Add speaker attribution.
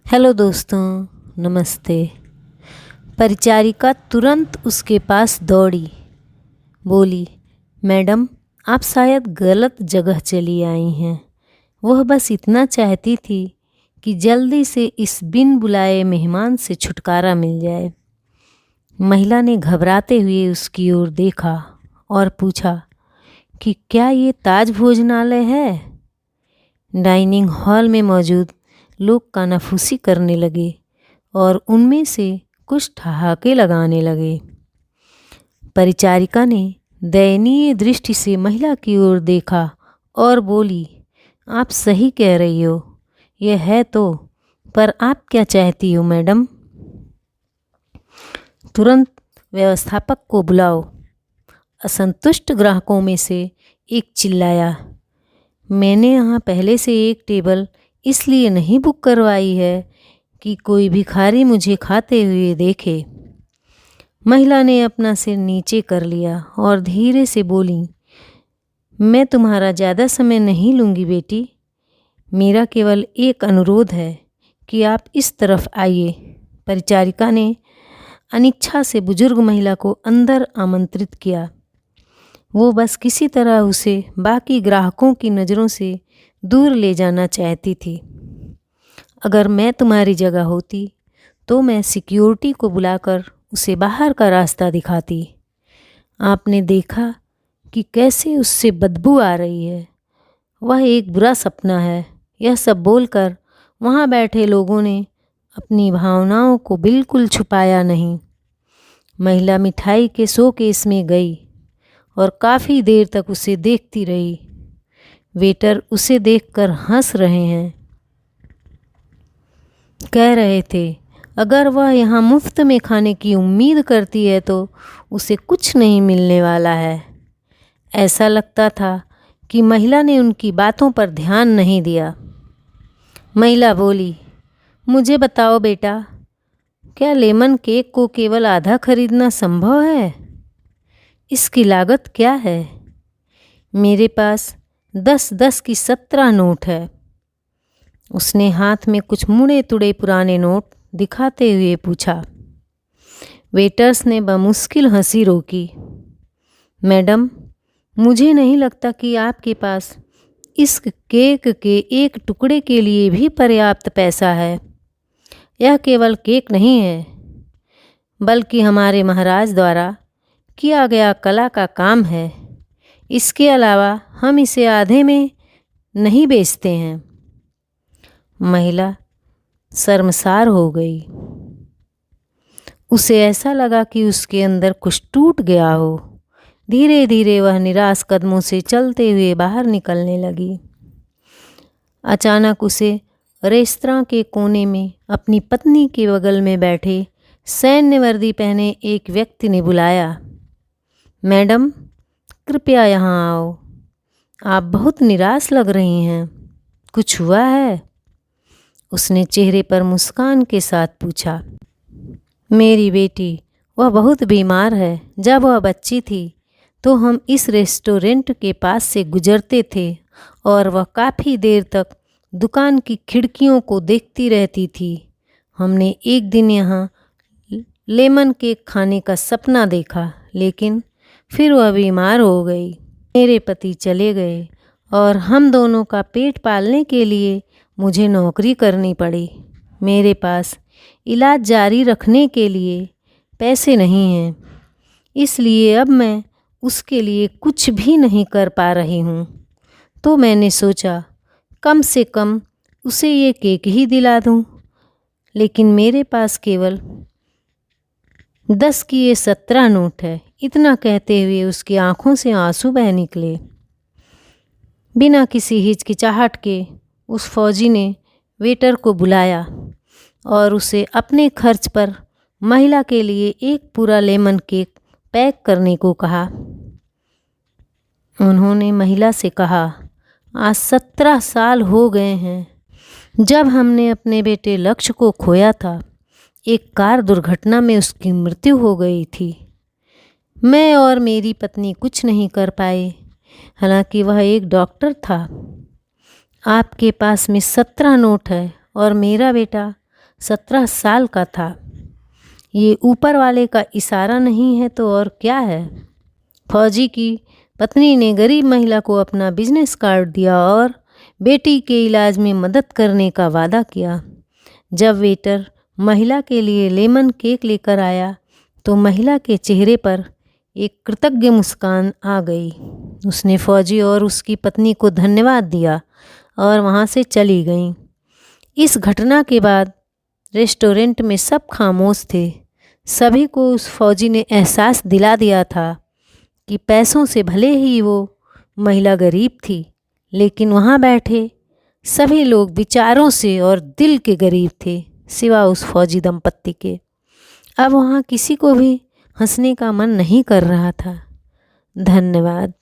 Speaker 1: Hello दोस्तों, नमस्ते। परिचारिका तुरंत उसके पास दौड़ी, बोली, मैडम आप शायद गलत जगह चली आई हैं। वह बस इतना चाहती थी कि जल्दी से इस बिन बुलाए मेहमान से छुटकारा मिल जाए। महिला ने घबराते हुए उसकी ओर देखा और पूछा कि क्या ये ताज भोजनालय है? डाइनिंग हॉल में मौजूद लोग कानाफूसी करने लगे और उनमें से कुछ ठहाके लगाने लगे। परिचारिका ने दयनीय दृष्टि से महिला की ओर देखा और बोली, आप सही कह रही हो, यह है तो, पर आप क्या चाहती हो मैडम? तुरंत व्यवस्थापक को बुलाओ। असंतुष्ट ग्राहकों में से एक चिल्लाया, मैंने यहाँ पहले से एक टेबल इसलिए नहीं बुक करवाई है कि कोई भिखारी मुझे खाते हुए देखे। महिला ने अपना सिर नीचे कर लिया और धीरे से बोली, मैं तुम्हारा ज़्यादा समय नहीं लूँगी बेटी। मेरा केवल एक अनुरोध है कि आप इस तरफ आइए। परिचारिका ने अनिच्छा से बुजुर्ग महिला को अंदर आमंत्रित किया। वो बस किसी तरह उसे बाकी ग्राहकों की नज़रों से दूर ले जाना चाहती थी। अगर मैं तुम्हारी जगह होती तो मैं सिक्योरिटी को बुलाकर उसे बाहर का रास्ता दिखाती। आपने देखा कि कैसे उससे बदबू आ रही है। वह एक बुरा सपना है। यह सब बोलकर वहाँ बैठे लोगों ने अपनी भावनाओं को बिल्कुल छुपाया नहीं। महिला मिठाई के शोकेस में गई और काफ़ी देर तक उसे देखती रही। वेटर उसे देखकर हंस रहे हैं। कह रहे थे, अगर वह यहाँ मुफ्त में खाने की उम्मीद करती है तो उसे कुछ नहीं मिलने वाला है। ऐसा लगता था कि महिला ने उनकी बातों पर ध्यान नहीं दिया। महिला बोली, मुझे बताओ बेटा, क्या लेमन केक को केवल आधा खरीदना संभव है? इसकी लागत क्या है? मेरे पास 10-10 की 17 नोट है। उसने हाथ में कुछ मुड़े तुड़े पुराने नोट दिखाते हुए पूछा। वेटर्स ने बमुश्किल हंसी रोकी। मैडम, मुझे नहीं लगता कि आपके पास इस केक के एक टुकड़े के लिए भी पर्याप्त पैसा है। यह केवल केक नहीं है, बल्कि हमारे महाराज द्वारा किया गया कला का काम है। इसके अलावा हम इसे आधे में नहीं बेचते हैं। महिला शर्मसार हो गई। उसे ऐसा लगा कि उसके अंदर कुछ टूट गया हो। धीरे धीरे वह निराश कदमों से चलते हुए बाहर निकलने लगी। अचानक उसे रेस्तरां के कोने में अपनी पत्नी के बगल में बैठे सैन्य वर्दी पहने एक व्यक्ति ने बुलाया, मैडम कृपया यहाँ आओ। आप बहुत निराश लग रही हैं। कुछ हुआ है? उसने चेहरे पर मुस्कान के साथ पूछा। मेरी बेटी, वह बहुत बीमार है। जब वह बच्ची थी तो हम इस रेस्टोरेंट के पास से गुजरते थे और वह काफ़ी देर तक दुकान की खिड़कियों को देखती रहती थी। हमने एक दिन यहाँ लेमन केक खाने का सपना देखा, लेकिन फिर वह बीमार हो गई। मेरे पति चले गए और हम दोनों का पेट पालने के लिए मुझे नौकरी करनी पड़ी। मेरे पास इलाज जारी रखने के लिए पैसे नहीं हैं, इसलिए अब मैं उसके लिए कुछ भी नहीं कर पा रही हूँ। तो मैंने सोचा कम से कम उसे ये केक ही दिला दूँ, लेकिन मेरे पास केवल 10 की ये 17 नोट है। इतना कहते हुए उसकी आंखों से आंसू बह निकले। बिना किसी हिचकिचाहट के उस फौजी ने वेटर को बुलाया और उसे अपने खर्च पर महिला के लिए एक पूरा लेमन केक पैक करने को कहा। उन्होंने महिला से कहा, आज 17 साल हो गए हैं जब हमने अपने बेटे लक्ष्य को खोया था। एक कार दुर्घटना में उसकी मृत्यु हो गई थी। मैं और मेरी पत्नी कुछ नहीं कर पाए, हालांकि वह एक डॉक्टर था। आपके पास में 17 नोट है और मेरा बेटा 17 साल का था। ये ऊपर वाले का इशारा नहीं है तो और क्या है। फौजी की पत्नी ने गरीब महिला को अपना बिजनेस कार्ड दिया और बेटी के इलाज में मदद करने का वादा किया। जब वेटर महिला के लिए लेमन केक लेकर आया तो महिला के चेहरे पर एक कृतज्ञ मुस्कान आ गई। उसने फौजी और उसकी पत्नी को धन्यवाद दिया और वहाँ से चली गई। इस घटना के बाद रेस्टोरेंट में सब खामोश थे। सभी को उस फौजी ने एहसास दिला दिया था कि पैसों से भले ही वो महिला गरीब थी, लेकिन वहाँ बैठे सभी लोग विचारों से और दिल के गरीब थे, सिवा उस फौजी दंपत्ति के। अब वहाँ किसी को भी हंसने का मन नहीं कर रहा था। धन्यवाद।